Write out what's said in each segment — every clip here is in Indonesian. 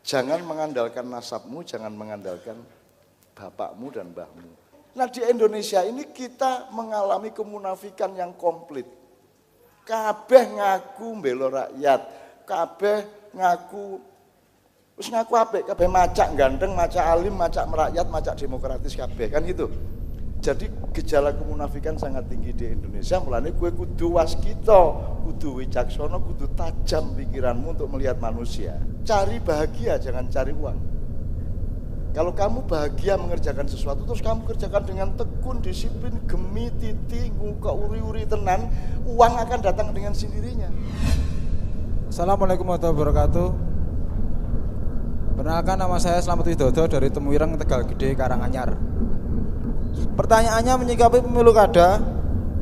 Jangan mengandalkan nasabmu, jangan mengandalkan bapakmu dan mbahmu. Nah di Indonesia ini kita mengalami kemunafikan yang komplit. Kabeh ngaku mbela rakyat, kabeh ngaku apik, kabeh macak ganteng, macak alim, macak merakyat, macak demokratis kabeh kan gitu. Jadi gejala kemunafikan sangat tinggi di Indonesia, mulane kowe kudu waskita, kudu wicaksana, kudu tajam pikiranmu untuk melihat manusia. Cari bahagia, jangan cari uang. Kalau kamu bahagia mengerjakan sesuatu, terus kamu kerjakan dengan tekun, disiplin, gemi, titi, nguka uri-uri tenan, uang akan datang dengan sendirinya. Assalamualaikum warahmatullahi wabarakatuh. Perkenalkan, nama saya Slamet Widodo dari Temuireng, Tegal Gede, Karanganyar. Pertanyaannya menyikapi pemilu kada,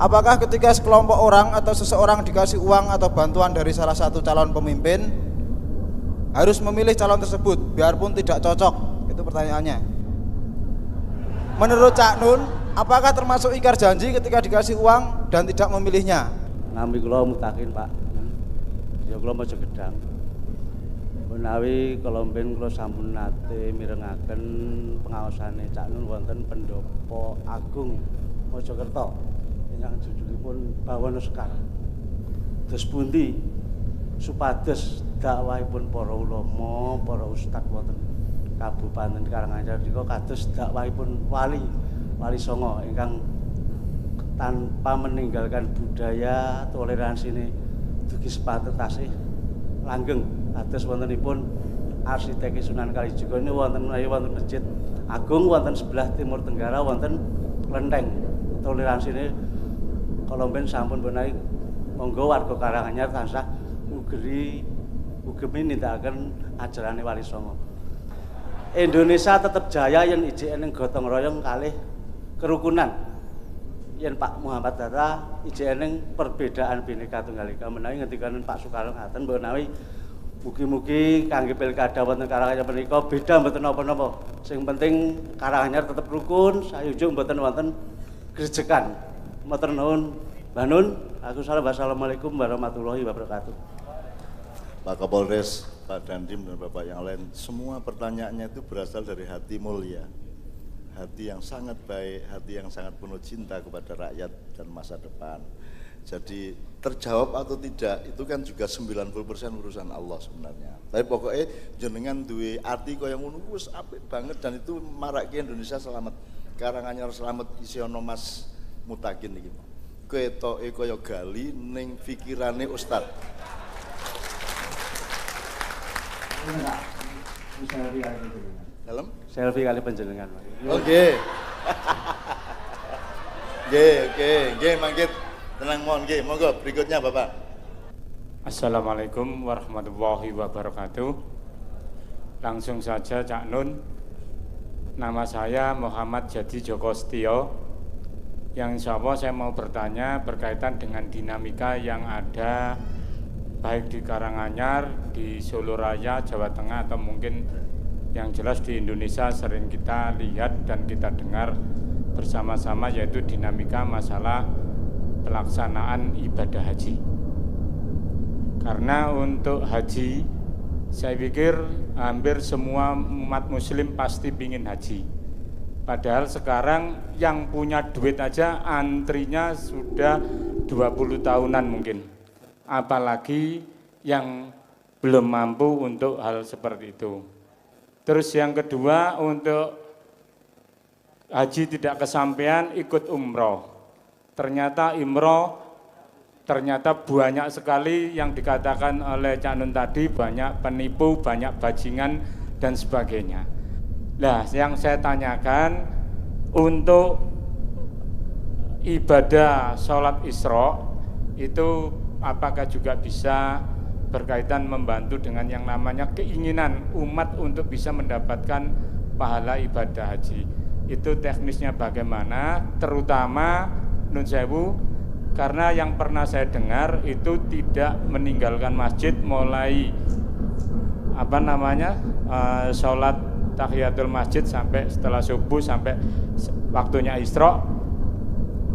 apakah ketika sekelompok orang atau seseorang dikasih uang atau bantuan dari salah satu calon pemimpin harus memilih calon tersebut biarpun tidak cocok? Itu pertanyaannya. Menurut Cak Nun, apakah termasuk ingkar janji ketika dikasih uang dan tidak memilihnya? Ngambi kula mutakin Pak. Ya kula maca gedang. Menawi kula mben kula sampun nate mirengaken pengaosane Cak Nun wonten Pendopo Agung Mojokerto ingkang judulipun Bawana Sekar. Dos pundi supados dakwahipun para ulama, para ustad wonten Kabupaten Karanganyar nika kados dakwahipun Wali Songo ingkang tanpa meninggalkan budaya toleransi ini dugi sepatut tasih langgeng. Atus wontenipun arsitek Sunan Kalijaga ini wonten masjid agung wonten sebelah timur tenggara wonten klenteng. Toleransi ini kalau ben sampun benahi monggo warga Karanganyar tansah ugemi nindakaken ajarane Wali Songo. Indonesia tetap jaya yen ijek ning gotong royong kalih kerukunan. Yen Pak Muhammad Hatta ijek ning perbedaan Bhinneka Tunggal Ika menawi ngendikaken Pak Soekarno ngaten menawi mugi-mugi kangge pilkada wonten Karanganyar menika beda mboten napa-napa. Sing penting Karanganyar tetep rukun, sayujung mboten wonten grejekan. Matur nuwun, Mbah Nun. Wassalamualaikum warahmatullahi wabarakatuh. Pak Kapolres, Pak Dandim dan Bapak yang lain, semua pertanyaannya itu berasal dari hati mulia. Hati yang sangat baik, hati yang sangat penuh cinta kepada rakyat dan masa depan. Jadi terjawab atau tidak itu kan juga 90% urusan Allah sebenarnya. Tapi pokoknya jenengan duwe arti kaya ngono wis apik banget dan itu marake Indonesia selamat. Karanganyar selamat isi ono Mas Mutakin iki. Ketoke kaya gali ning pikirane Ustad. Dalam Selfie kali panjenengan. Oke. Oke, mangkit. Tenang mohon, monggo berikutnya Bapak. Assalamualaikum warahmatullahi wabarakatuh. Langsung saja Cak Nun. Nama saya Muhammad Jadi Joko Setio. Yang insya Allah saya mau bertanya berkaitan dengan dinamika yang ada baik di Karanganyar, di Solo Raya, Jawa Tengah atau mungkin yang jelas di Indonesia sering kita lihat dan kita dengar bersama-sama, yaitu dinamika masalah pelaksanaan ibadah haji. Karena untuk haji saya pikir hampir semua umat muslim pasti pingin haji. Padahal sekarang yang punya duit aja antrinya sudah 20 tahunan mungkin. Apalagi yang belum mampu untuk hal seperti itu. Terus yang kedua, untuk haji tidak kesampaian ikut umroh. Ternyata banyak sekali yang dikatakan oleh Cak Nun tadi, banyak penipu, banyak bajingan dan sebagainya. Nah, yang saya tanyakan untuk ibadah sholat Isra itu apakah juga bisa berkaitan membantu dengan yang namanya keinginan umat untuk bisa mendapatkan pahala ibadah haji. Itu teknisnya bagaimana, terutama Nun Sewu, karena yang pernah saya dengar itu tidak meninggalkan masjid mulai sholat tahiyatul masjid sampai setelah subuh sampai waktunya Isra.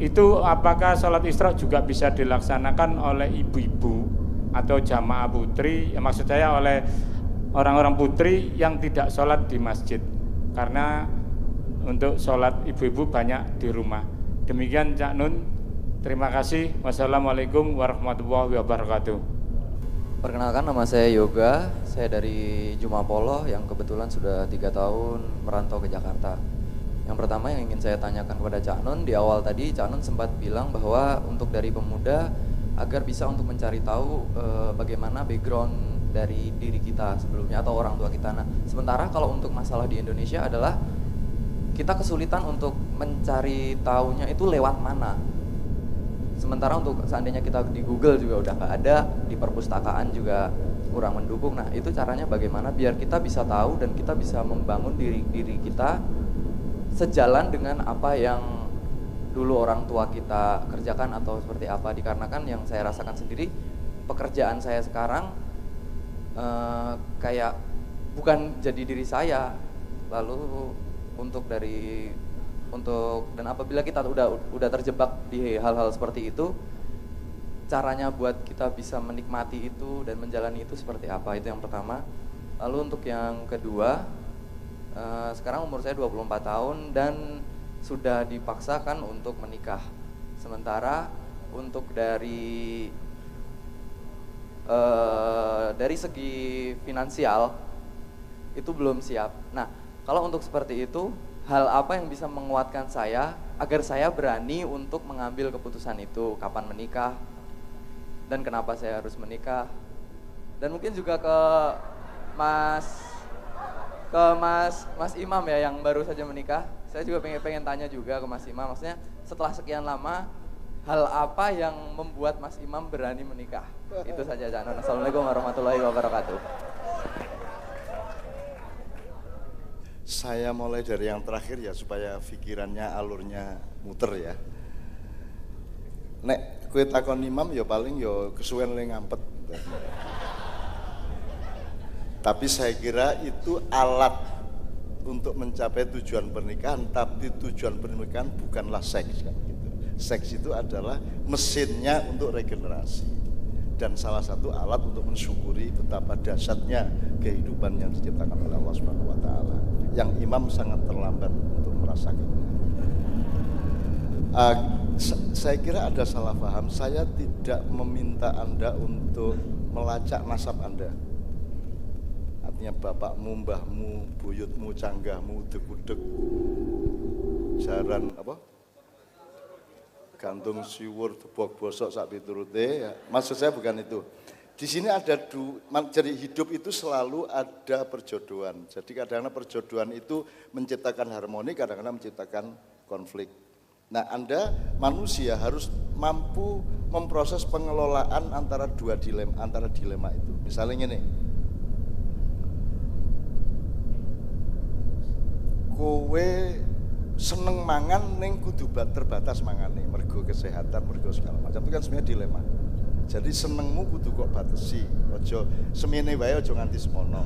Itu apakah sholat Isra juga bisa dilaksanakan oleh ibu-ibu atau jamaah putri, ya maksud saya oleh orang-orang putri yang tidak sholat di masjid, karena untuk sholat ibu-ibu banyak di rumah. Demikian Cak Nun, terima kasih. Wassalamualaikum warahmatullahi wabarakatuh. Perkenalkan, nama saya Yoga, saya dari Jumapolo yang kebetulan sudah 3 tahun merantau ke Jakarta. Yang pertama yang ingin saya tanyakan kepada Cak Nun, di awal tadi Cak Nun sempat bilang bahwa untuk dari pemuda agar bisa untuk mencari tahu bagaimana background dari diri kita sebelumnya atau orang tua kita. Nah, sementara kalau untuk masalah di Indonesia adalah kita kesulitan untuk mencari tahunya itu lewat mana. Sementara untuk seandainya kita di Google juga udah nggak ada, di perpustakaan juga kurang mendukung. Nah, itu caranya bagaimana biar kita bisa tahu dan kita bisa membangun diri kita sejalan dengan apa yang dulu orang tua kita kerjakan atau seperti apa. Dikarenakan yang saya rasakan sendiri, pekerjaan saya sekarang kayak bukan jadi diri saya. Lalu dan apabila kita udah terjebak di hal-hal seperti itu, caranya buat kita bisa menikmati itu dan menjalani itu seperti apa, itu yang pertama. Lalu untuk yang kedua, sekarang umur saya 24 tahun dan sudah dipaksakan untuk menikah. Sementara untuk dari segi finansial itu belum siap. Nah, kalau untuk seperti itu, hal apa yang bisa menguatkan saya agar saya berani untuk mengambil keputusan itu, kapan menikah dan kenapa saya harus menikah. Dan mungkin juga ke Mas Imam ya yang baru saja menikah. Saya juga pengen tanya juga ke Mas Imam, maksudnya setelah sekian lama, hal apa yang membuat Mas Imam berani menikah? Itu saja, Cak Nun. Assalamualaikum warahmatullahi wabarakatuh. Saya mulai dari yang terakhir ya, supaya pikirannya alurnya muter ya. Nek kue takon imam ya paling ya kesuwen le ngampet. Tapi saya kira itu alat untuk mencapai tujuan pernikahan, tapi tujuan pernikahan bukanlah seks kan gitu. Seks itu adalah mesinnya untuk regenerasi dan salah satu alat untuk mensyukuri betapa dahsyatnya kehidupan yang diciptakan oleh Allah Subhanahu wa taala. Yang imam sangat terlambat untuk merasakannya. Saya kira ada salah paham. Saya tidak meminta Anda untuk melacak nasab Anda. Artinya bapakmu, mbahmu, buyutmu, canggahmu, degudeg, jaran apa? Gantung siwur, debok bosok sak piturute ya. Maksud saya bukan itu. Di sini ada jadi hidup itu selalu ada perjodohan. Jadi kadang-kadang perjodohan itu menciptakan harmoni, kadang-kadang menciptakan konflik. Nah, Anda manusia harus mampu memproses pengelolaan antara dilema itu. Misalnya ini, kowe seneng mangan ning kudu terbatas mangane, mergo kesehatan, mergo segala macam. Itu kan sebenarnya dilema. Jadi senengmu kudu kok batesi, aja semene wae aja nganti semono.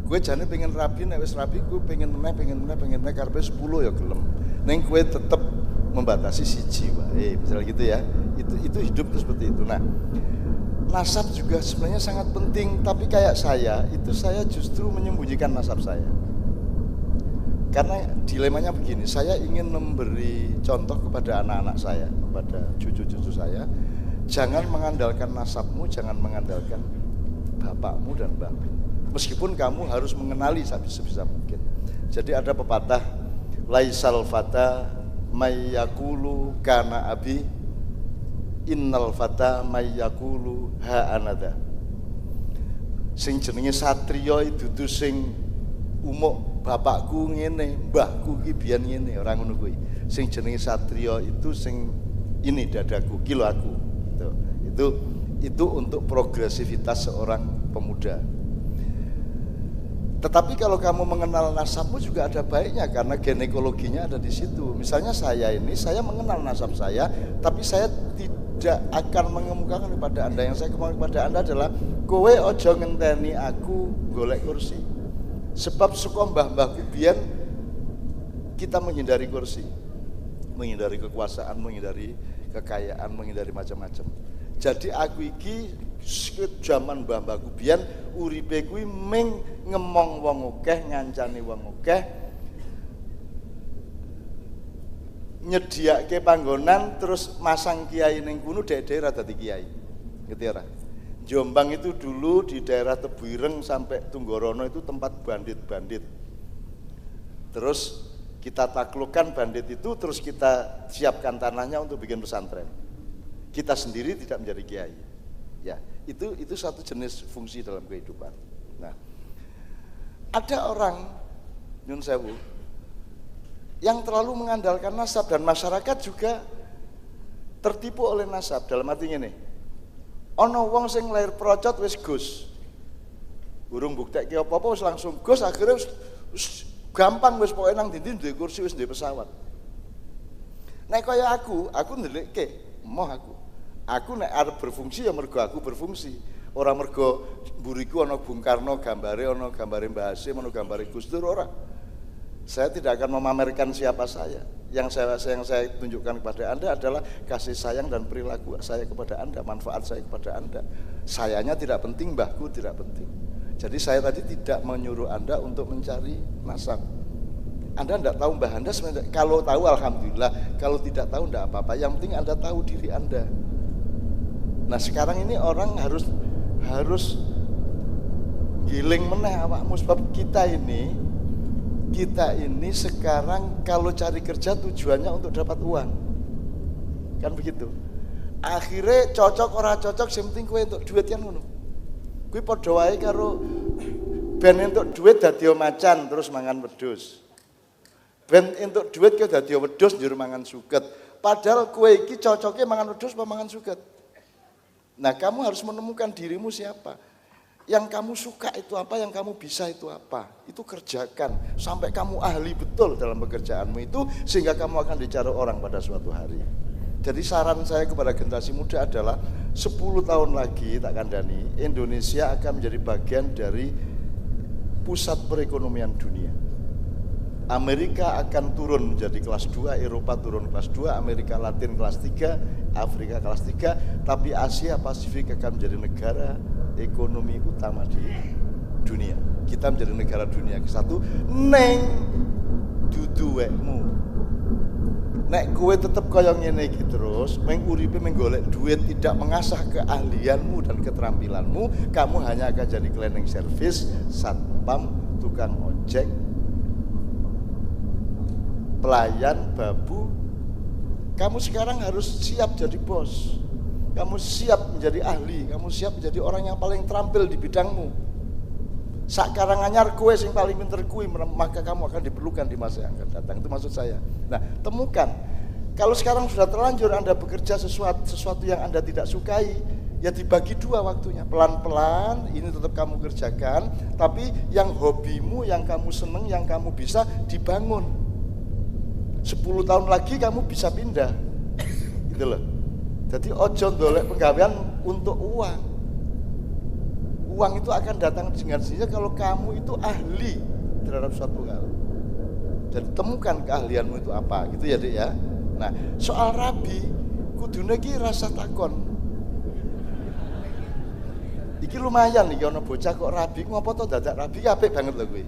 Gue jane pengen rabi, nek wis rabi gue pengen meneh karepe 10 ya gelem. Ning gue tetep membatasi siji wae, misalnya gitu ya. Itu hidup itu seperti itu. Nah, nasab juga sebenarnya sangat penting, tapi kayak saya justru menyembunyikan nasab saya. Karena dilemanya begini, saya ingin memberi contoh kepada anak-anak saya, kepada cucu-cucu saya. Jangan mengandalkan nasabmu, jangan mengandalkan bapakmu dan mbahmu. Meskipun kamu harus mengenali sebisa mungkin. Jadi ada pepatah, laisal fata mayyakulu kana abi, innal fata mayyakulu ha anada. Sing jenenge satriya dudu sing umuk bapakku ngene, mbahku ki biyen ngene, ora ngono kuwi. Sing jenenge satriya itu sing ini dadaku, kilo aku. Itu untuk progresivitas seorang pemuda. Tetapi kalau kamu mengenal nasabmu juga ada baiknya karena ginekologinya ada di situ. Misalnya saya mengenal nasab saya, tapi saya tidak akan mengemukakan kepada Anda. Yang saya kemukakan kepada Anda adalah kowe ojo ngenteni aku golek kursi. Sebab suka mbah-mbahku biyen kita menghindari kursi, menghindari kekuasaan, menghindari kekayaan, menghindari macam-macam. Jadi aku iki Zaman mbah-mbahku biyen uripe kuwi ming ngemong wong akeh, ngancani wong akeh, nyediake panggonan terus masang kiai ning kono dhek-dhek ra dadi kiai. Ngerti ora? Jombang itu dulu di daerah Tebuireng sampai Tunggorono itu tempat bandit-bandit. Terus kita taklukkan bandit itu, terus kita siapkan tanahnya untuk bikin pesantren. Kita sendiri tidak menjadi kiai. Ya, itu satu jenis fungsi dalam kehidupan. Nah, ada orang nyun sewu yang terlalu mengandalkan nasab dan masyarakat juga tertipu oleh nasab. Dalam arti ini, ono wong sing lahir procot wis Gus. Burung buktekke apa-apa wis langsung Gus, akhirnya wis gampang wis pokoke nang ndi duwe kursi wis duwe pesawat. Nek kaya aku ndelikke emoh aku. Aku nek arep berfungsi ya mergo aku berfungsi. Ora mergo mburiku ana Bung Karno gambare, ana gambare Mbah Hasyim, ana gambare Gus Dur, ora. Saya tidak akan memamerkan siapa saya. Yang saya tunjukkan kepada Anda adalah kasih sayang dan perilaku saya kepada Anda, manfaat saya kepada Anda. Sayanya tidak penting, mbahku tidak penting. Jadi saya tadi tidak menyuruh Anda untuk mencari nasab. Anda tidak tahu mbah Anda sebenarnya. Kalau tahu alhamdulillah, kalau tidak tahu tidak apa-apa. Yang penting Anda tahu diri Anda. Nah sekarang ini orang harus giling meneh awakmu, sebab kita ini sekarang kalau cari kerja tujuannya untuk dapat uang, kan begitu. Akhirnya cocok ora cocok, sing penting kowe entuk duit yang ngono. Kuwi padha wae karo ben entuk duit dadi macan terus mangan wedhus. Ben entuk duit kowe dadi wedhus njur mangan suket. Padahal kowe iki cocoke mangan wedhus apa mangan suket. Nah, kamu harus menemukan dirimu siapa. Yang kamu suka itu apa, yang kamu bisa itu apa. Itu kerjakan sampai kamu ahli betul dalam pekerjaanmu itu, sehingga kamu akan dicari orang pada suatu hari. Jadi saran saya kepada generasi muda adalah 10 tahun lagi tak kandani, Indonesia akan menjadi bagian dari pusat perekonomian dunia. Amerika akan turun menjadi kelas 2, Eropa turun kelas 2, Amerika Latin kelas 3, Afrika kelas 3, tapi Asia Pasifik akan menjadi negara ekonomi utama di dunia. Kita menjadi negara dunia ke-1 neng dudu wekmu. Nek kowe tetep kaya ngene iki terus, meng uripe menggolek duit, tidak mengasah keahlianmu dan keterampilanmu, kamu hanya akan jadi cleaning service, satpam, tukang ojek, pelayan, babu. Kamu sekarang harus siap jadi bos. Kamu siap menjadi ahli, kamu siap menjadi orang yang paling terampil di bidangmu. Sak Karanganyar kowe sing paling pinter kuwi, maka kamu akan diperlukan di masa yang akan datang. Itu maksud saya. Nah, temukan. Kalau sekarang sudah terlanjur Anda bekerja sesuatu yang Anda tidak sukai, ya dibagi 2 waktunya. Pelan-pelan ini tetap kamu kerjakan, tapi yang hobimu, yang kamu seneng, yang kamu bisa dibangun. 10 tahun lagi kamu bisa pindah. Gitu loh. Jadi ojo ndolek penggawean untuk uang. Uang itu akan datang dengan sendirinya kalau kamu itu ahli terhadap suatu hal. Jadi temukan keahlianmu itu apa, gitu ya, Dik ya. Nah, soal rabi, kudune iki rasa takon. Iki lumayan iki ana bocah kok rabi, ngopo to dadak rabi, apik banget lho kuwi.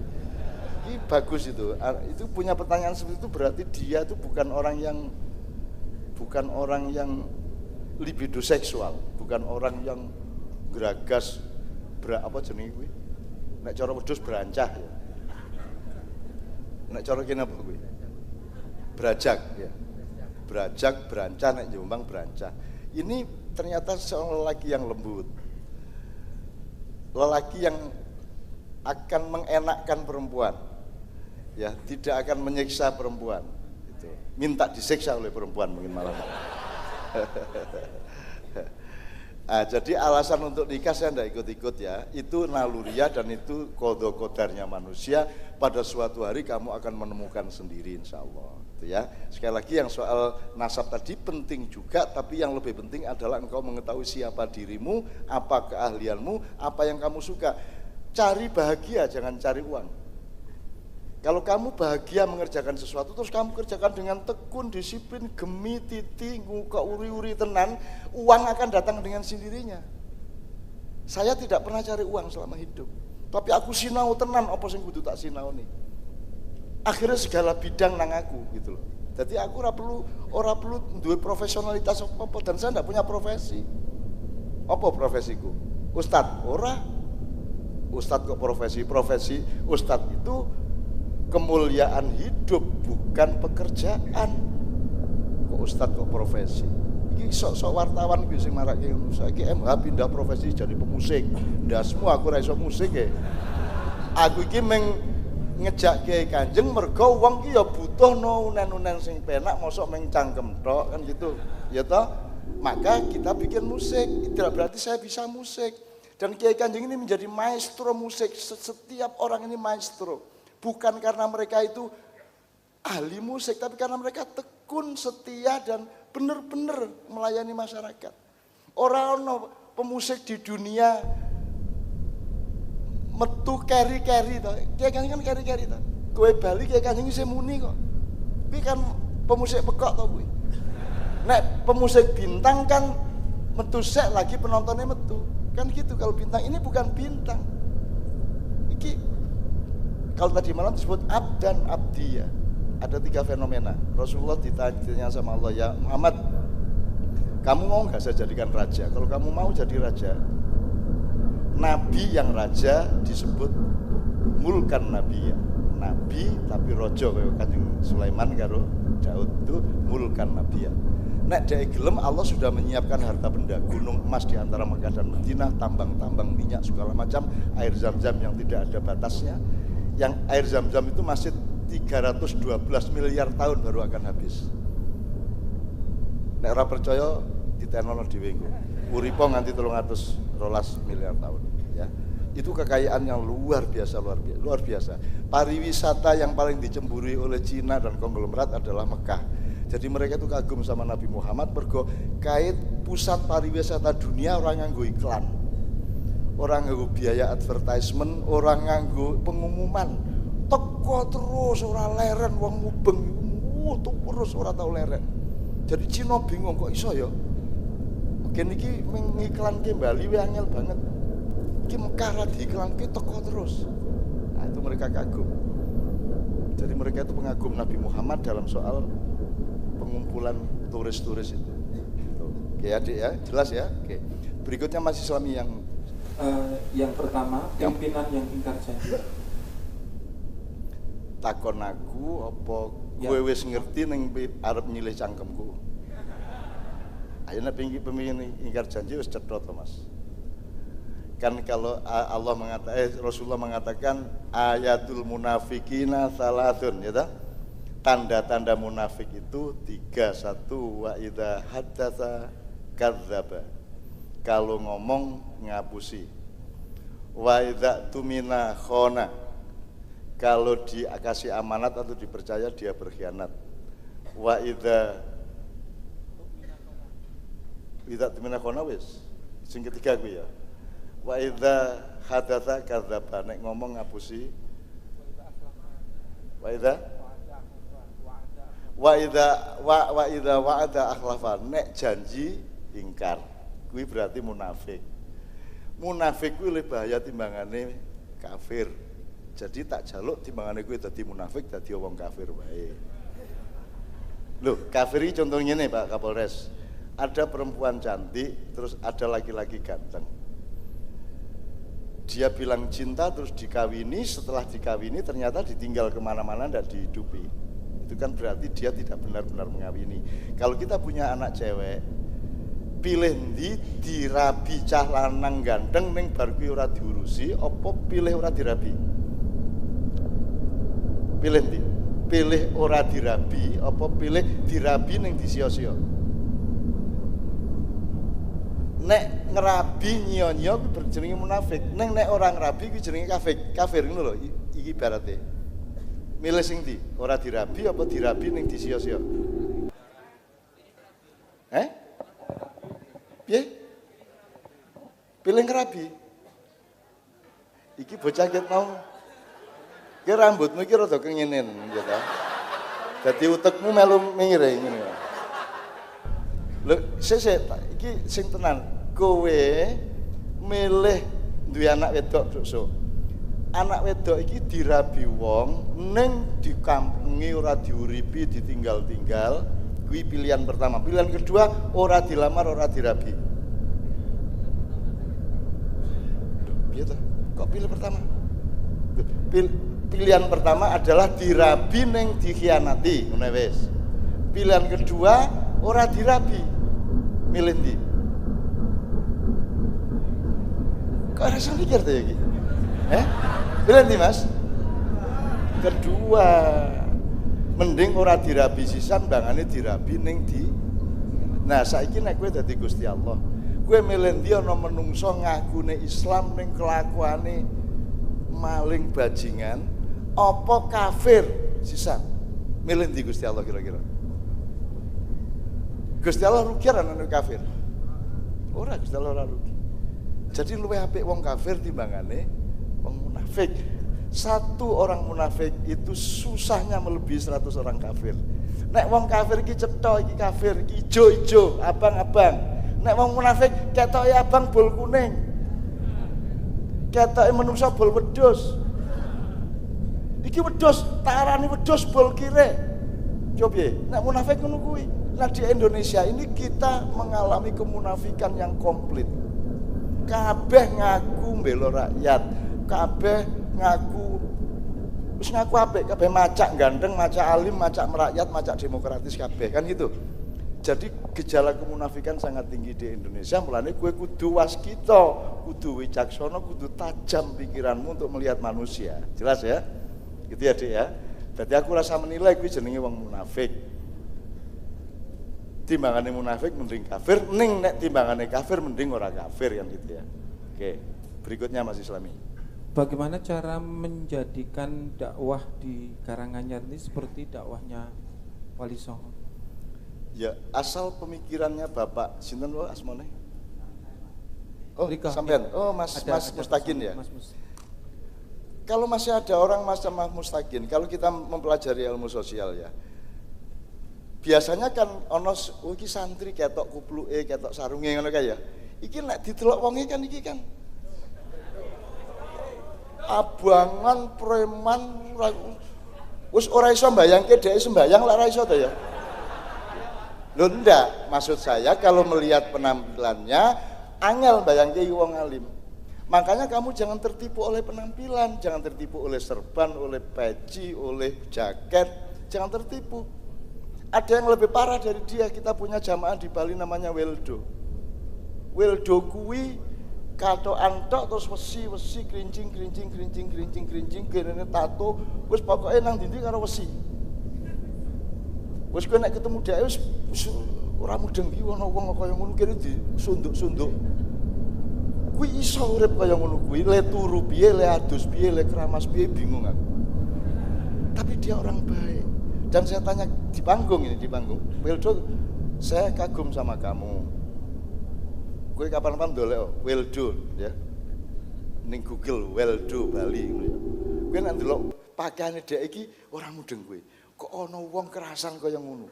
Ini bagus itu punya pertanyaan seperti itu, berarti dia itu bukan orang yang libido seksual, bukan orang yang geragas apa jenenge kuwi? Nek cara wedhus berancah ya. Nek cara kene apa kuwi? Berajak ya. Berajak, berancah, nek Jombang berancah. Ini ternyata seorang lelaki yang lembut. Lelaki yang akan mengenakkan perempuan. Ya, tidak akan menyiksa perempuan. Itu. Minta disiksa oleh perempuan mungkin malah. Nah, jadi alasan untuk nikah saya tidak ikut-ikut ya. Itu naluriah dan itu qada-qadarnya manusia. Pada suatu hari kamu akan menemukan sendiri insya Allah. Itu ya. Sekali lagi yang soal nasab tadi penting juga, tapi yang lebih penting adalah engkau mengetahui siapa dirimu, apa keahlianmu, apa yang kamu suka. Cari bahagia, jangan cari uang. Kalau kamu bahagia mengerjakan sesuatu, terus kamu kerjakan dengan tekun, disiplin, gemi, titi, nguka uri-uri tenan, uang akan datang dengan sendirinya. Saya tidak pernah cari uang selama hidup. Tapi aku sinau tenan apa sing kudu tak sinaoni. Akhirnya segala bidang nang aku gitu loh. Jadi aku ora perlu duwe profesionalitas apa dan saya tidak punya profesi. Apa profesiku? Ustadz, ora. Ustadz kok profesi Ustadz itu kemuliaan hidup bukan pekerjaan. Kok Ustadz kok profesi? Iki sok wartawan kuwi sing marake ngono. Saiki MH pindah profesi jadi pemusik. Ndak semua aku ora iso musik ya. Aku iki ngejak Kiai Kanjeng mergo wong ki ya butuh unen-unen sing penak mosok meng cangkem tok kan gitu. Ya toh? Maka kita bikin musik. Tidak berarti saya bisa musik. Dan Kiai Kanjeng ini menjadi maestro musik. Setiap orang ini maestro. Bukan karena mereka itu ahli musik, tapi karena mereka tekun, setia dan benar-benar melayani masyarakat. Orang pemusik di dunia metu keri-keri toh. Kiai Kanjeng kan keri-keri toh. Kowe bali Kiai Kanjeng isih muni kok. Kuwi kan pemusik pekok toh kuwi. Nek pemusik bintang kan metu sek lagi penontonnya metu. Kan gitu kalau bintang ini bukan bintang. Iki kalau tadi malam disebut abdan abdiya. Ada 3 fenomena. Rasulullah ditanya sama Allah, ya Muhammad, kamu mau nggak saya jadikan raja? Kalau kamu mau jadi raja, nabi yang raja disebut mulkan nabiya. Nabi tapi rojo kayak Kanjeng Sulaiman karo Daud itu mulkan nabiya. Nek dhek gelem Allah sudah menyiapkan harta benda, gunung emas di antara Mekah dan Madinah, tambang-tambang minyak segala macam, air Zam-Zam yang tidak ada batasnya. Yang air Zam-Zam itu masih 312 miliar tahun baru akan habis. Nek ora percaya ditenono dhewe engko. Uripa nganti 312 miliar tahun ya. Itu kekayaan yang luar biasa. Pariwisata yang paling dicemburi oleh Cina dan konglomerat adalah Mekah. Jadi mereka itu kagum sama Nabi Muhammad mergo kait pusat pariwisata dunia orang nganggo iklan. Orang nganggo biaya advertisement, orang nganggo pengumuman. Teko terus ora leren wong mubeng. Terus ora tau leren. Jadi Cina bingung kok iso ya. Gen iki ngiklanke Bali wae angel banget. Iki Mekah ra diiklanke teko terus. Nah, itu mereka kagum. Jadi mereka itu pengagum Nabi Muhammad dalam soal pengumpulan turis-turis itu. Oke adik ya, jelas ya. Oke. Berikutnya masih Islami yang pertama, pimpinan yang ingkar janji. Takon aku apa kowe wis ngerti ning arep nyilih cangkemku. Ayo nek pemimpin ingkar janji wis cetha to Mas. Kan kalau Allah mengatakan Rasulullah mengatakan ayatul munafikina salatun ya toh? Tanda-tanda munafik itu 3. 1 wa idza haddatsa kadzdzaba. Kalau ngomong ngapusi. Wa idza tumina khona. Kalau dikasih amanat atau dipercaya dia berkhianat. Wa idza tumina khona wis. Sing ketiga kuwi ya. Wa idza haddatsa kadzdzaba. Nek ngomong ngapusi. Wa idza wa'ada akhlafa. Nek janji ingkar. Kuwi berarti munafik. Munafik kuwi luwih bahaya timbangane kafir. Jadi tak jaluk timbangane kuwi dadi munafik dadi wong kafir wae. Loh, kafir iki contoh ngene Pak Kapolres. Ada perempuan cantik terus ada laki-laki ganteng. Dia bilang cinta terus dikawini, setelah dikawini ternyata ditinggal kemana-mana tidak dihidupi. Itu kan berarti dia tidak benar-benar mengawini. Kalau kita punya anak cewek, pilih dirabi cah lanang ganteng ning bar kuwi ora diurusi, apa pilih ora dirabi? Pilih ndi? Pilih ora dirabi, apa pilih dirabi ning disia-sia? Nek ngerabi nyiyo-nyiyo kuwi jenenge munafik. Nek ora ngerabi kuwi jenenge kafir ngono lho. Iki ibarate. Milih sing ndi? Ora dirabi apa dirabi ning disia-sia? Piye? Pilih ngerabi. Iki bocah ket mau. Ki rambutmu iki rada kengenen ya ta. Dadi utekmu melu mire ngene. Lho, sik iki sing tenan. Kowe milih duwe anak wedok sok. Anak wedok iki dirabi wong ning dikampungi ora diuripi ditinggal-tinggal, kuwi pilihan pertama. Pilihan kedua ora dilamar ora dirabi. Piye to? Kok pilih pertama? Pilihan pertama adalah dirabi ning dikhianati, ngono wis. Pilihan kedua ora dirabi. Milih ndi? Kok rasa mikir to iki? Pilih ndi, Mas? Kedua. Mending ora dirabi sisan bangane dirabi ning di. Nah, saiki nek kowe dadi Gusti Allah, kowe milih ndi ana menungso ngakune Islam ning kelakuane maling bajingan apa kafir sisan? Milih ndi Gusti Allah kira-kira? Gusti Allah rugi ana kafir? Ora, Gusti Allah ora rugi. Jadi luwih apik wong kafir timbangane wong munafik. Satu orang munafik itu susahnya melebihi 100 orang kafir. Nek wong kafir iki cetha iki kafir, iki ijo-ijo, abang-abang. Nek wong munafik ketoke abang bol kuning. Ketoke menungso bol wedhus. Iki wedhus, tarani wedhus bol kire. Coba nek munafik ngono kuwi. Nah di Indonesia ini kita mengalami kemunafikan yang komplit. Kabeh ngaku mbela rakyat, kabeh ngaku wis ngaku apik, kabeh macak ganteng, macak alim, macak merakyat, macak demokratis kabeh kan gitu. Jadi gejala kemunafikan sangat tinggi di Indonesia, mulane kowe kudu waskita, kudu wicaksana, kudu tajam pikiranmu untuk melihat manusia. Jelas ya? Gitu ya, Dik ya. Berarti aku rasa menilai kuwi jenenge wong munafik. Timbangane munafik mending kafir, ning nek timbangane kafir mending ora kafir kan gitu ya. Oke, berikutnya Mas Islami. Bagaimana cara menjadikan dakwah di Karanganyar ini seperti dakwahnya Wali Songo? Ya, asal pemikirannya Bapak sinten wae asmane? Oh, Rika, sampean. Oh, Mas Mustaqin ya. Mas. Kalau masih ada orang Mas Mustaqin, kalau kita mempelajari ilmu sosial ya. Biasanya kan ono iki santri ketok kupluke, ketok sarunge ngono kae ya. Iki nek didelok wonge kan iki kan abangan preman wis ora iso mbayangke dhek sembayang lek ora iso to ya. Lho ndak, maksud saya kalau melihat penampilannya angel mbayangke wong alim. Makanya kamu jangan tertipu oleh penampilan, jangan tertipu oleh serban, oleh peci, oleh jaket, jangan tertipu. Ada yang lebih parah dari dia, kita punya jamaah di Bali namanya Weldo. Weldo kuwi katokan tok terus wesi krincing kene tato wis pokoke nang ndi karo wesi. Wis kowe nek ketemu dhek wis ora mudeng ki ana wong kaya ngono kene disunduk-sunduk. Kuwi iso urip kaya ngono kuwi, le turu piye, le adus piye, le keramas piye bingung aku. Tapi dia orang baik. Dan saya tanya di panggung, Weldo, saya kagum sama kamu. Gue kapan-kapan dolek Weldo ya. Ning Google Weldo Bali ngono ya. Gue nek ndelok pakaiane dhek iki ora mudeng kowe. Kok ana wong kerasan kaya ngono.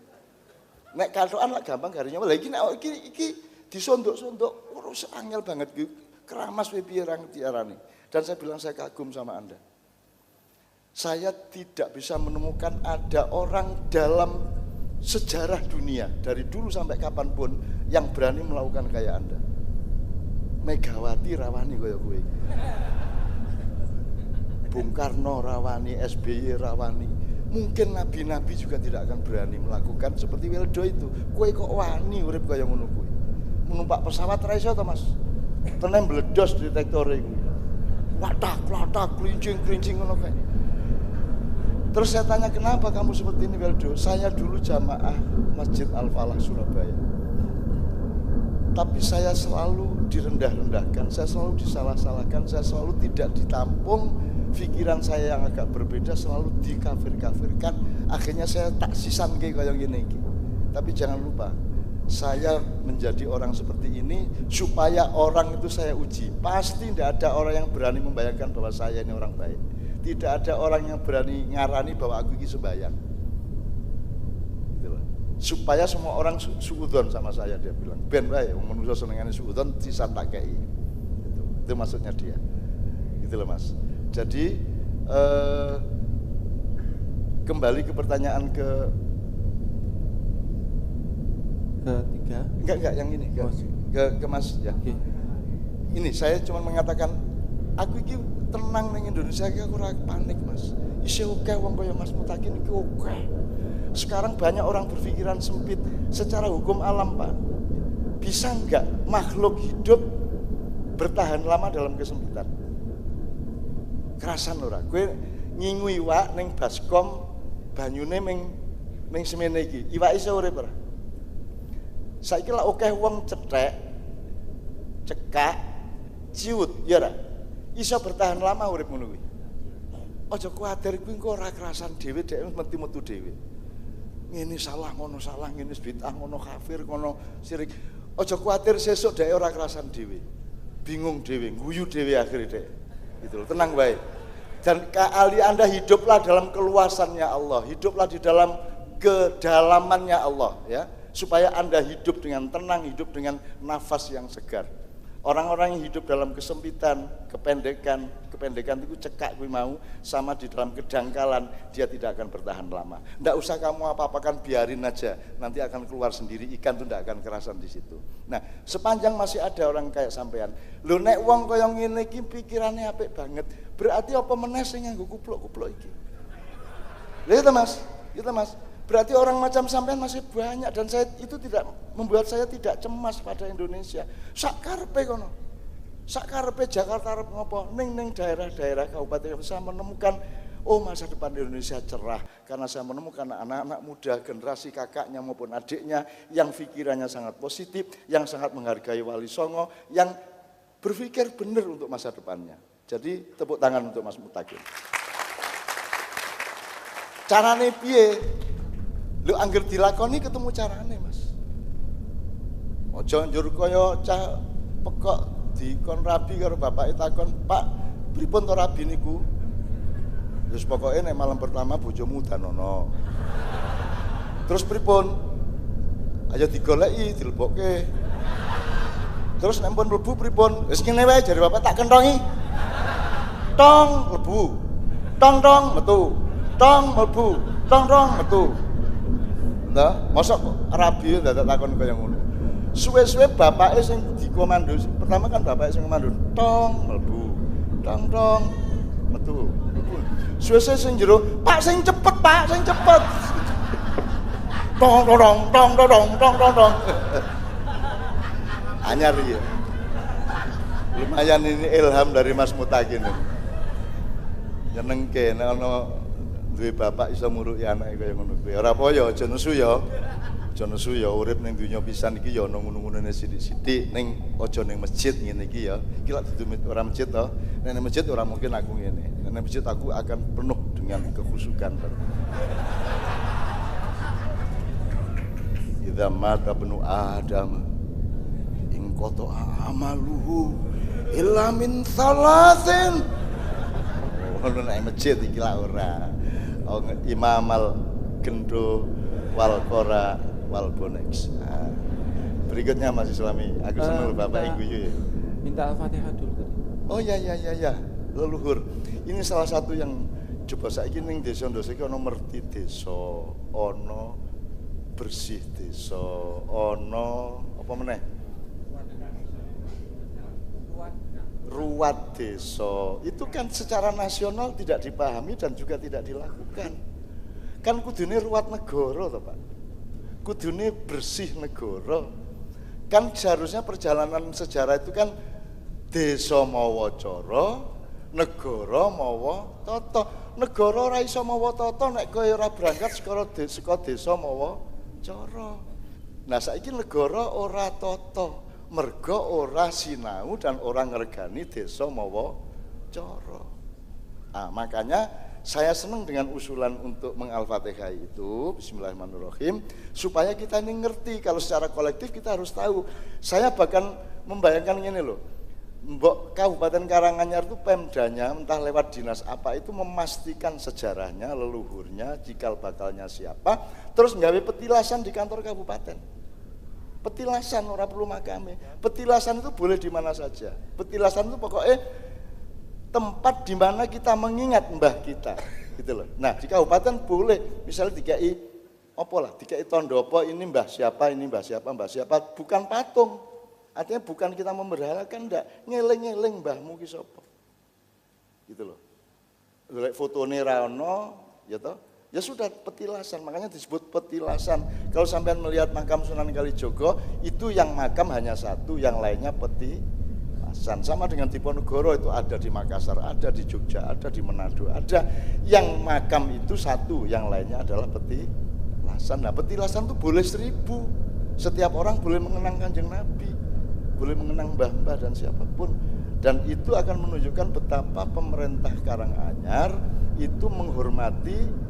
Nek katokan lak gampang garinya. Lah iki nek iki disondok-sondok ora angel banget iki. Keramas wae piye ra diarani. Dan saya bilang saya kagum sama Anda. Saya tidak bisa menemukan ada orang dalam sejarah dunia dari dulu sampai kapanpun yang berani melakukan kayak Anda. Megawati rawani kaya kowe. Bung Karno rawani, SBY rawani. Mungkin nabi-nabi juga tidak akan berani melakukan seperti Weldo itu. Kowe kok wani urip kaya ngono kuwi. Menumpak pesawat ra iso to, Mas? Tenem bledos detektore iku. Watak, klincing ngono kae. Terus saya tanya, kenapa kamu seperti ini Weldo? Saya dulu jamaah Masjid Al-Falah Surabaya. Tapi saya selalu direndah-rendahkan, saya selalu disalah-salahkan, saya selalu tidak ditampung. Pikiran saya yang agak berbeda selalu dikafir-kafirkan. Akhirnya saya tak sisan kayak gini. Tapi jangan lupa, saya menjadi orang seperti ini supaya orang itu saya uji. Pasti tidak ada orang yang berani membayangkan bahwa saya ini orang baik. Tidak ada orang yang berani ngarani bahwa aku ini sembahyang. Itulah. Supaya semua orang suudzon sama saya, dia bilang, ben bae wong manusa senengane suudzon sisan tak kei. Gitu. Itu maksudnya dia. Gitu loh Mas. Jadi kembali ke pertanyaan ketiga. Enggak yang ini ke Mas ya. Oke. Ini saya cuma mengatakan aku iki tenang ning Indonesia iki aku ora panik Mas. Isih oke wong kaya Mas Mutakin iki oke. Sekarang banyak orang berpikiran sempit secara hukum alam Pak. Bisa enggak makhluk hidup bertahan lama dalam kesempitan? Kerasan ora? Kowe ngingui iwak ning baskom banyune ming semene iki. Iwak iso urip ora? Saiki lak akeh wong cethek, cekak, ciut, ya ora? Iso bertahan lama urip ngono kuwi. Aja kuwatir kuwi engko ora kerasan dhewe dhek metu-metu dhewe. Ngene salah, ngono salah, ngene bid'ah, ngono kafir, ngono syirik. Aja kuwatir sesuk dhek ora kerasan dhewe. Bingung dhewe, guyu dhewe akhire dhek. Gitu loh, tenang baik. Dan kali Anda hiduplah dalam keluasannya Allah, hiduplah di dalam kedalamannya Allah ya. Supaya Anda hidup dengan tenang, hidup dengan nafas yang segar. Orang-orang yang hidup dalam kesempitan, kependekan itu cekak gue mau sama di dalam kedangkalan, dia tidak akan bertahan lama. Nggak usah kamu apa-apakan, biarin aja, nanti akan keluar sendiri, ikan tuh nggak akan kerasan di situ. Nah, sepanjang masih ada orang kayak sampean, lho nek wong kaya ngene iki pikirannya apik banget, berarti apa meneh sing nganggo kupluk-kupluk iki. Lha itu Mas, itu Mas. Berarti orang macam sampean masih banyak dan saya itu tidak membuat saya tidak cemas pada Indonesia. Sak karepe kono. Sak karepe Jakarta arep ngopo? Ning daerah-daerah kabupaten saya menemukan masa depan Indonesia cerah karena saya menemukan anak-anak muda generasi kakaknya maupun adiknya yang pikirannya sangat positif, yang sangat menghargai Wali Songo, yang berpikir benar untuk masa depannya. Jadi tepuk tangan untuk Mas Mutakin. Carane piye? Lu angger dilakoni ketemu carane Mas. Aja njur kaya cah pekok dikon rabi karo bapake takon, "Pak, pripun to rabi niku?" Terus pokoke nek malam pertama bojomu danono. Terus pripun? Ayo digoleki, dilebokke. Terus nek pun mlebu pripun? Wis ngene wae jare bapak tak kentongi. Tong mlebu. Tong metu. Tong mlebu. Tong metu. Nah, mosok rabi dadak takon kaya ngono. Suwe-suwe bapake sing dikomando, pertama kan bapake sing komando, tong mlebu, tong metu. Suwe-suwe sing jero, Pak sing cepet, Pak sing cepet. Tong. Anyar iki. Lumayan ini ilham dari Mas Mutakin. Nyenengke nek ana duwe bapak iso muruki anake kaya ngono kuwi. Ora apa ya aja nesu ya. Aja nesu ya urip ning donya pisan iki ya ana ngono-ngonone sithik-sithik ning aja ning masjid ngene iki ya. Iki lak dudu ora masjid to. Nek masjid ora mungkin aku ngene. Nek masjid aku akan penuh dengan kekhusyukan. Idza mata ibnu Adam in qata amaluhu illa min salasin. Ono nek masjid iki lak ora. Imamal gendo wal qora wal bonex. Berikutnya Mas Islami, aku seneng Bapak Ibu ya. Minta Al-Fatihah dulu tadi. Oh ya. Leluhur. Ini salah satu yang coba saiki ning desa-desa iki ana merti desa, ana bersih desa, ana apa meneh? Ruwat desa itu kan secara nasional tidak dipahami dan juga tidak dilakukan. Kan kudune ruwat negara toh Pak, kudune bersih negara. Kan seharusnya perjalanan sejarah itu kan desa mawa cara, negara mawa tata. Negara ora iso mawa tata nek kowe ora berangkat saka desa mawa cara. Nah saiki negara ora tata. Mergo ora sinau dan orang ngergani desa mawa cara. Makanya saya senang dengan usulan untuk mengal-Fatihah itu, bismillahirrahmanirrahim, supaya kita ini ngerti kalau secara kolektif kita harus tahu. Saya bahkan membayangkan gini loh, Mbok Kabupaten Karanganyar itu Pemdanya entah lewat dinas apa itu memastikan sejarahnya, leluhurnya, cikal bakalnya siapa, terus nggawe petilasan di kantor kabupaten. Petilasan ora perlu makame. Petilasan itu boleh di mana saja. Petilasan itu pokoknya tempat di mana kita mengingat mbah kita, gitu loh. Nah, di kabupaten boleh, misalnya dikai apa lah, dikai tondopo ini mbah siapa, bukan patung. Artinya bukan kita memberhalakan, ndak, ngeleng-ngeleng mbahmu ki sapa. Gitu loh. Lek fotone ra ono, ya toh. Ya sudah petilasan, makanya disebut petilasan. Kalau sampean melihat makam Sunan Kalijogo, itu yang makam hanya satu, yang lainnya petilasan. Sama dengan Diponegoro itu ada di Makassar, ada di Jogja, ada di Manado, ada. Yang makam itu satu, yang lainnya adalah petilasan. Nah, petilasan itu boleh 1000. Setiap orang boleh mengenang Kanjeng Nabi, boleh mengenang mbah-mbah dan siapapun. Dan itu akan menunjukkan betapa pemerintah Karanganyar itu menghormati,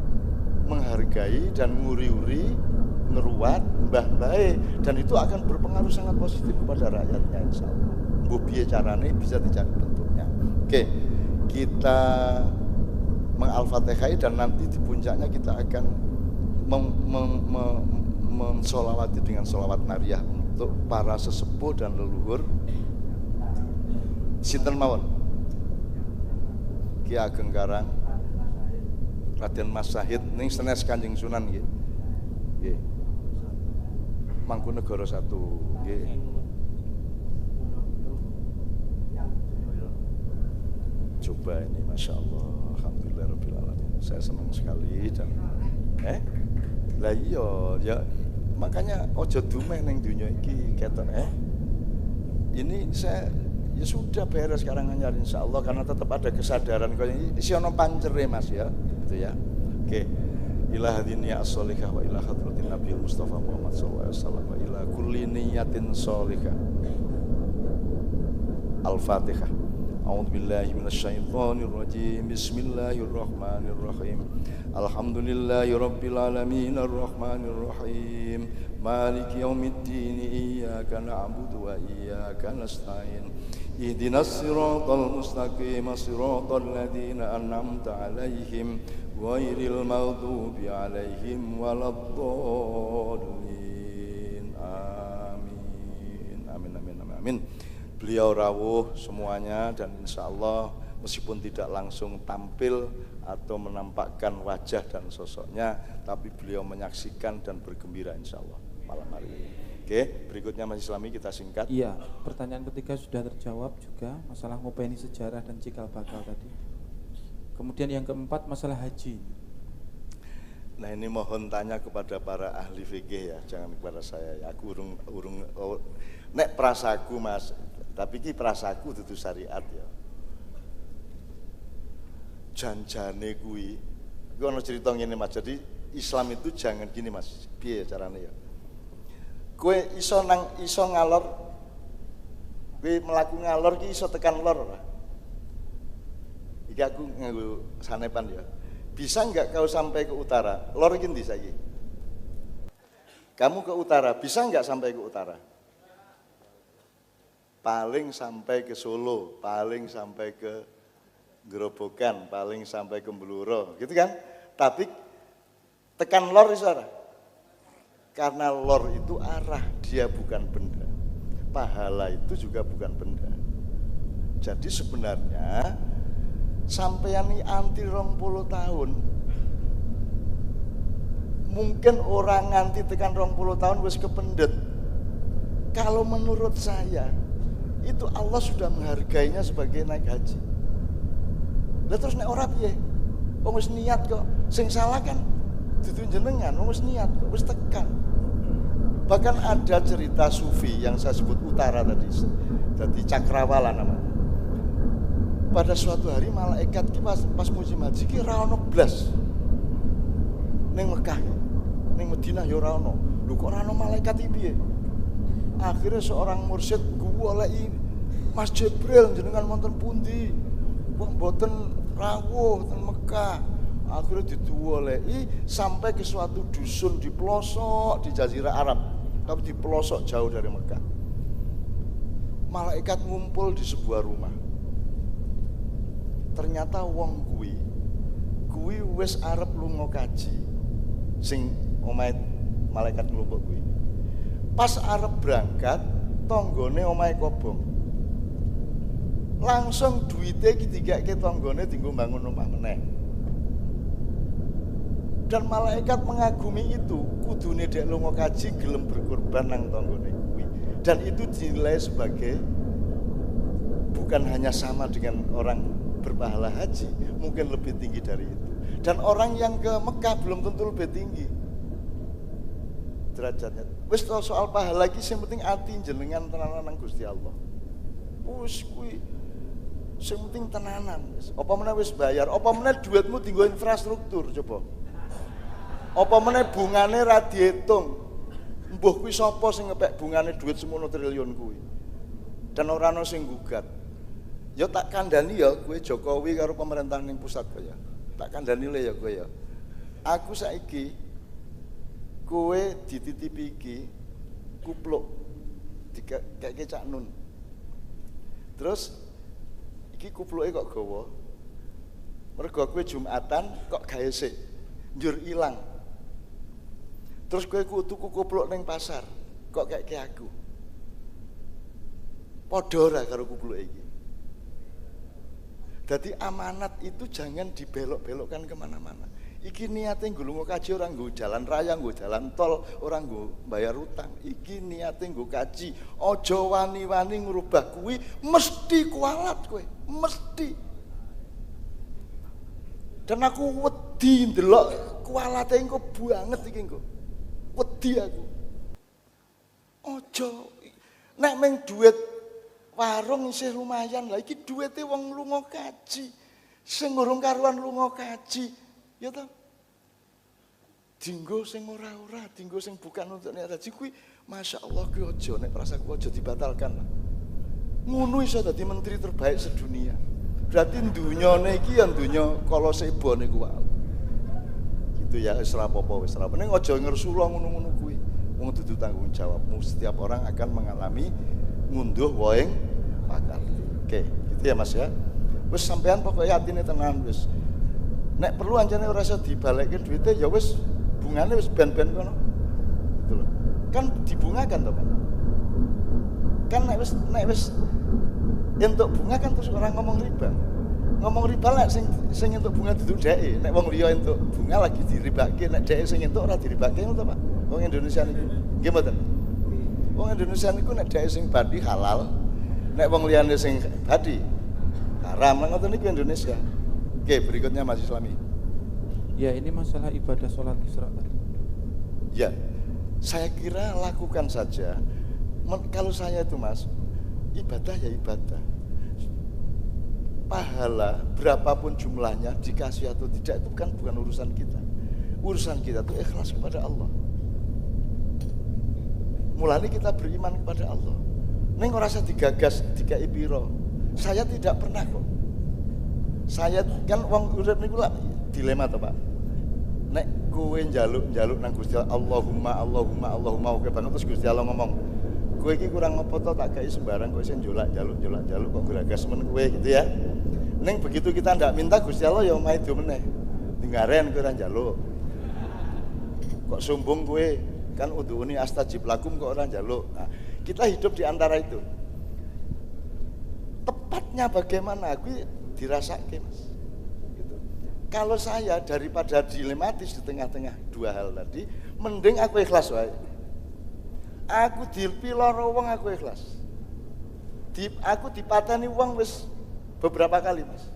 menghargai dan nguri-uri, ngeruat mbah-mbahe, dan itu akan berpengaruh sangat positif kepada rakyatnya insya Allah. Bu piye carane bisa dicari bentuknya. Oke, kita mengal-fatihai dan nanti di puncaknya kita akan mensolawati dengan solawat nariyah untuk para sesepuh dan leluhur. Sinten mawon? Ki Ageng Karang Raden Mas Syahid ning senes Kanjeng Sunan nggih. Nggih. Mangkunegara 1 nggih. Coba ini Masya Allah, Alhamdulillahirabbil alamin. Saya senang sekali dan lah iya ya makanya ojo dumeh ning dunya iki ketok ini saya ya sudah beres Karanganyar insya Allah karena tetap ada kesadaran kalau ini isi ono pancere Mas ya. Gitu ya. Oke. Ila hadiniya as-sholihah wa ila hadratin Nabi Mustafa Muhammad sallallahu alaihi wasallam wa ila kulli niyatin sholihah. Al-Fatihah. A'udzu billahi minasyaitonir rajim. Bismillahirrahmanirrahim. Alhamdulillahi rabbil alamin arrahmanir rahim. Maliki yaumiddin. Iyyaka na'budu wa iyyaka nasta'in. Ihdinas siratal mustaqim siratal ladzina an'amta 'alaihim ghairil maghdubi 'alaihim waladdallin. Amin. Amin amin amin amin. Beliau rawuh semuanya dan insya Allah meskipun tidak langsung tampil atau menampakkan wajah dan sosoknya, tapi beliau menyaksikan dan bergembira insya Allah malam hari ini. Oke, berikutnya Mas Islami kita singkat. Iya, pertanyaan ketiga sudah terjawab juga, masalah ngopeni sejarah dan cikal bakal tadi. Kemudian yang keempat masalah haji. Nah ini mohon tanya kepada para ahli fikih ya, jangan kepada saya. Aku urung nek prasaku Mas, tapi ki prasaku dudu syariat ya. Janjane kuwi, gue ono cerita ngene Mas. Jadi Islam itu jangan gini Mas, piye carane ya? Kue iso ngalor, kue melaku ngalor ki iso tekan lor ora? Iki aku nganggo sanepan ya. Bisa enggak kau sampai ke utara? Lor iki ndi saiki? Kamu ke utara, bisa enggak sampai ke utara? Paling sampai ke Solo, paling sampai ke Gerobokan, paling sampai ke Bluro, gitu kan? Tapi tekan lor iso ora? Karena lor itu arah, dia bukan benda. Pahala itu juga bukan benda. Jadi sebenarnya sampeyan ini anti 20 tahun. Mungkin orang nganti tekan 20 tahun wis kependet. Kalau menurut saya, itu Allah sudah menghargainya sebagai naik haji. Lah terus nek ora piye? Wong wis niat kok. Sing salah kan dudu jenengan, wong wis niat kok, wis tekan. Bahkan ada cerita sufi yang saya sebut utara tadi, jadi Cakrawala namanya. Pada suatu hari malaikat ki pas musim haji ki ra ono blas. Ning Mekah, ning Madinah ya ora ono. Lho kok ora ono malaikat iki piye? Akhirnya seorang mursyid goleki Mas Jibril jenengan wonten pundi? Kok mboten rawuh teng Mekah. Akhirnya dituwoleki sampai ke suatu dusun di pelosok di Jazirah Arab, tapi di pelosok jauh dari Mekah. Malaikat ngumpul di sebuah rumah. Ternyata wong kuwi wis arep lunga kaji. Sing omahe malaikat nglumpuk kuwi. Pas arep berangkat, tonggone omahe kobong. Langsung duite iki digekake tonggone dienggo bangun omah meneh. Dan malaikat mengagumi itu, kudune dek lunga kaji gelem berkorban nang tonggone kuwi. Dan itu dinilai sebagai bukan hanya sama dengan orang berpahala haji, mungkin lebih tinggi dari itu. Dan orang yang ke Mekah belum tentu lebih tinggi derajatnya. Wis soal pahala iki sing penting ati jenengan tenanan nang Gusti Allah. Wis kuwi sing penting tenanan. Apa meneh wis bayar, apa meneh duitmu dienggo infrastruktur coba. Apa meneh bungane ra diitung. Mbuh kuwi sapa sing ngepek bungane duit semono triliun kuwi. Dan ora ana sing gugat. Ya tak kandhani ya kowe Jokowi karo pemerintahan ning pusat kaya. Tak kandhani le ya kowe ya. Aku saiki kowe dititipi iki kupluk dikeke Cak Nun. Terus iki kupluke kok gawa. Mergo kowe Jumatan kok gawe sik njur ilang. Terus kowe tuku kupluk ning pasar kok keke aku. Padha ora karo kupluke iki. Jadi amanat itu jangan dibelok-belokkan kemana-mana. Iki niatnya nggo lunga kaji orang nggo jalan raya, nggo jalan tol, orang nggo bayar utang. Iki niatnya nggo kaji. Ojo wani-wani ngrubah kuwi mesti kualat kowe, mesti. Dan aku wedi ndelok kualate engko banget iki engko. Wedi aku. Ojo nek meng duit warung isih lumayan lah, iki duwite wong lunga kaji. Sing urung karuan lunga kaji, ya ta? Dinggo sing ora-ora, dinggo sing bukan untuk niat haji kuwi masyaallah kuwi aja nek rasaku aja dibatalkan lah. Ngono iso dadi menteri terbaik sedunia. Berarti dunyane iki ya dunya kala sebo niku wae. Gitu ya wis ora apa-apa wis ora. Ning aja ngersula ngono-ngono kuwi. Wong dudu tanggung jawabmu, setiap orang akan mengalami ngunduh waing pakar. Oke, gitu ya Mas ya. Wis sampean pokoknya atine tenan wis. Nek perlu anjane ora iso dibalekke duite ya wis bungane wis ben-ben kono. Gitu loh. Kan dibungakan to, Pak. Kan nek wis entuk bunga kan terus orang ngomong riba. Ngomong riba lek sing entuk bunga duduk dheke, nek wong liya entuk bunga lagi diribake, nek dheke sing entuk ora diribake ngono to, Pak. Wong Indonesia niku. Nggih mboten? Wong Indonesia niku nek dheke sing badi halal, nek wong liyane sing badi haram. Ngoten niku Indonesia. Oke, berikutnya Mas Islami. Ya, ini masalah ibadah sholat Isra tadi. Ya, saya kira lakukan saja. Kalau saya itu Mas, ibadah ya ibadah. Pahala berapapun jumlahnya dikasih atau tidak itu kan bukan urusan kita. Urusan kita itu ikhlas kepada Allah. Mulane kita beriman kepada Allah. Ning ora usah digagas dikai piro. Saya tidak pernah kok. Saya kan wong urip niku lak dilema to, Pak. Nek kowe njaluk nang Gusti Allah, Allahumma oke banget terus Gusti Allah ngomong, kowe iki kurang apa to tak gawe sembarang kok isih jaluk kok geragas men kowe gitu ya. Ning begitu kita ndak minta Gusti Allah ya maido meneh. Dingaren kowe ora njaluk. Kok sombong kowe kan udhuni astajib lakum kok ora njaluk. Nah, kita hidup di antara itu. Tepatnya bagaimana aku dirasake, Mas. Gitu. Kalau saya daripada dilematis di tengah-tengah dua hal tadi, mending aku ikhlas wae. Aku dipiloro wong aku ikhlas. Aku dipatani wong wis beberapa kali, Mas.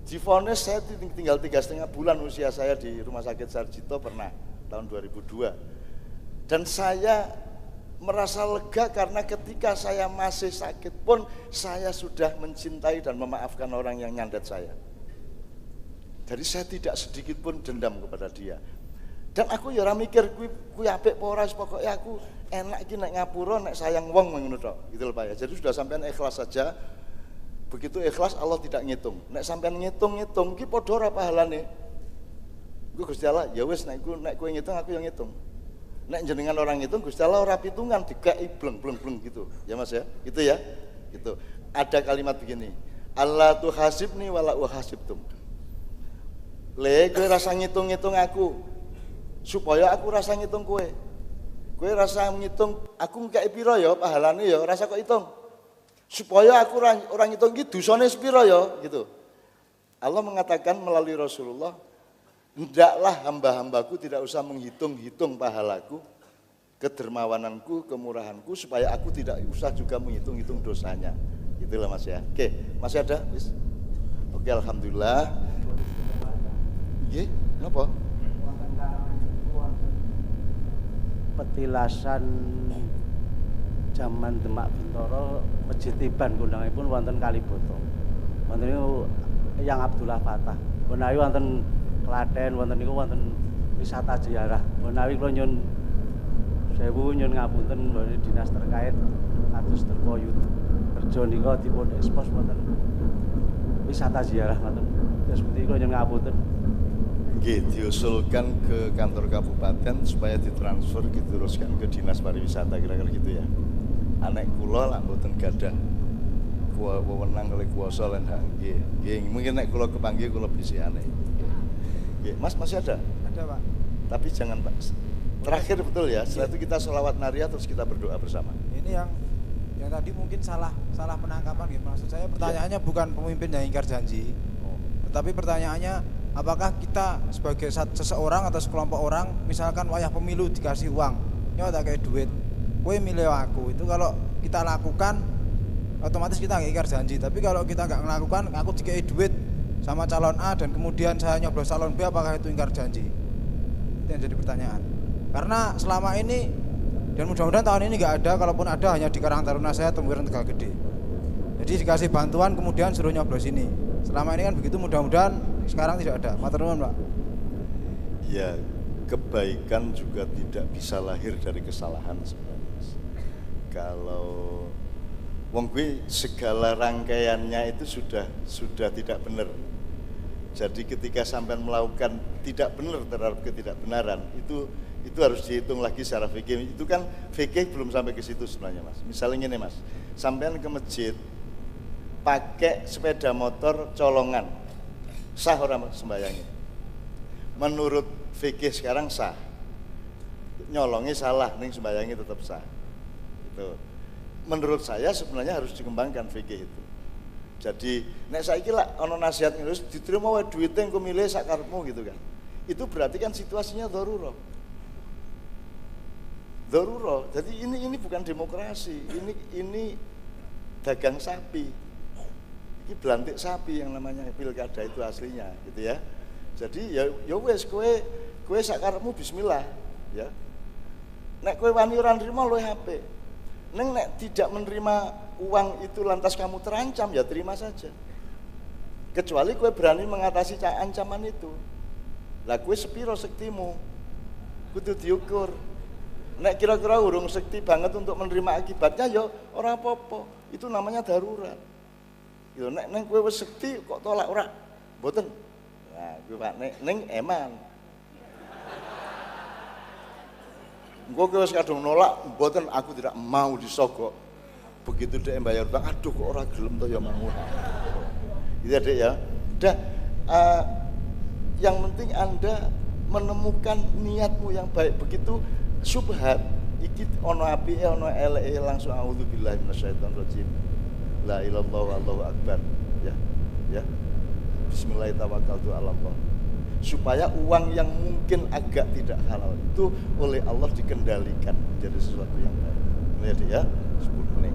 Divonis saya tinggal 3,5 bulan usia saya di Rumah Sakit Sarjito pernah tahun 2002. Dan saya merasa lega karena ketika saya masih sakit pun saya sudah mencintai dan memaafkan orang yang nyandet saya. Jadi saya tidak sedikit pun dendam kepada dia. Dan aku ya ora mikir kuwi apik apa ora, pokoke aku enak iki nek ngapura nek sayang wong ngono tok. Gitu lho Pak ya. Jadi sudah sampean ikhlas saja. Begitu ikhlas Allah tidak ngitung. Nek sampean ngitung-ngitung iki padha ora pahalane. Gue Gusti Allah, ya wis nek kowe ngitung aku yang ngitung. Nek jenengan orang ngitung Gusti Allah ora pitungan dikai bleng gitu. Ya Mas ya. Gitu ya. Gitu. Ada kalimat begini. Allah tuhasibni wala uhasibtum. Le kowe rasa ngitung-ngitung aku supaya aku rasa ngitung kowe. Kowe rasa ngitung aku ngekeki pira ya pahalane ya, rasa kok hitung. Supaya aku orang ngitung iki dosane sepira ya gitu. Allah mengatakan melalui Rasulullah, hendaklah hamba-hambaku tidak usah menghitung-hitung pahalaku, kedermawananku, kemurahanku, supaya aku tidak usah juga menghitung-hitung dosanya. Itulah Mas ya. Oke, masih ada? Bis? Oke, alhamdulillah. Nggih, napa? Petilasan zaman Demak Bintoro Masjid Tiban kundangipun wonten Kaliboto. Wonten niku Yang Abdullah Fatah. Menawi wonten Klaten wonten niku wonten wisata ziarah. Menawi kula nyun sewu nyun ngapunten nggone dinas terkait kados terkoyut. Kerja nika dipun ekspos wonten wisata ziarah ngoten. Terus pundi kula nyun ngapunten. Nggih, diusulkan ke kantor kabupaten supaya ditransfer diteruskan ke dinas pariwisata kira-kira gitu ya. Anek kula lak mboten gadah wewenang kali kuwasa lan hak nggih. Nggih, mungkin nek kula kepanggih kula bisikane. Nggih, Mas masih ada? Ada, Pak. Tapi jangan Pak. Terakhir betul ya, setelah itu kita sholawat nariyah terus kita berdoa bersama. Ini yang tadi mungkin salah penangkapan gitu. Maksud saya pertanyaannya bukan pemimpin yang ingkar janji. Tetapi pertanyaannya apakah kita sebagai seseorang atau sekelompok orang misalkan wayah pemilu dikasih uang, nyawa tak kayak duit, kowe milih aku, itu kalau kita lakukan otomatis kita nggak ingkar janji. Tapi kalau kita nggak melakukan, aku dikasih duit sama calon A dan kemudian saya nyoblos calon B, apakah itu ingkar janji? Itu yang jadi pertanyaan. Karena selama ini dan mudah-mudahan tahun ini nggak ada, kalaupun ada hanya di Karang Taruna saya Temuiran Tegal Gede. Jadi dikasih bantuan kemudian suruh nyoblos ini. Selama ini kan begitu, mudah-mudahan sekarang tidak ada. Matur nuwun, Pak. Ya, kebaikan juga tidak bisa lahir dari kesalahan sebenarnya. Kalau wong kuwi segala rangkaiannya itu sudah tidak benar. Jadi ketika sampean melakukan tidak benar terhadap ketidakbenaran, itu harus dihitung lagi secara fikih. Itu kan fikih belum sampai ke situ sebenarnya, Mas. Misalnya gini, Mas. Sampean ke masjid pakai sepeda motor colongan, sah orang sembayangnya? Menurut fikih sekarang sah. Nyolongi salah, ning sembayangnya tetap sah. Itu. Menurut saya sebenarnya harus dikembangkan fikih itu. Jadi nek saiki lak ana nasihat ngurus diterima wae duwite engko milih sak karepmu gitu kan. Itu berarti kan situasinya darurat. Darurat. Jadi ini bukan demokrasi. Ini dagang sapi. Ini belantik sapi yang namanya pilkada itu aslinya gitu ya. Jadi ya wes kowe sak karepmu bismillah ya. Nek kowe wani ora nrimo luwih apik. Nek tidak menerima uang itu lantas kamu terancam, ya terima saja. Kecuali kowe berani mengatasi ancaman itu. Lah kowe sepiro sektimu? Kudu diukur. Nek kira-kira urung sekti banget untuk menerima akibatnya ya ora apa-apa. Itu namanya darurat. Yo nek kowe wis sekti kok tolak ora? Mboten. Nah, kuwi Pak ning eman. Engko kowe wis kadung nolak, mboten aku tidak mau disogok. Begitu dhek bayar utang, aduh kok ora gelem to ya mau. Gitu ya, Dek ya. Udah yang penting Anda menemukan niatmu yang baik. Begitu subhat iki ono apike ono eleke langsung auzubillahi minasyaitonirrajim. La ilaha illallah wallahu akbar. Ya. Bismillahirrahmanirrahim. Supaya uang yang mungkin agak tidak halal itu oleh Allah dikendalikan menjadi sesuatu yang baik. Ini ya, 10 menit.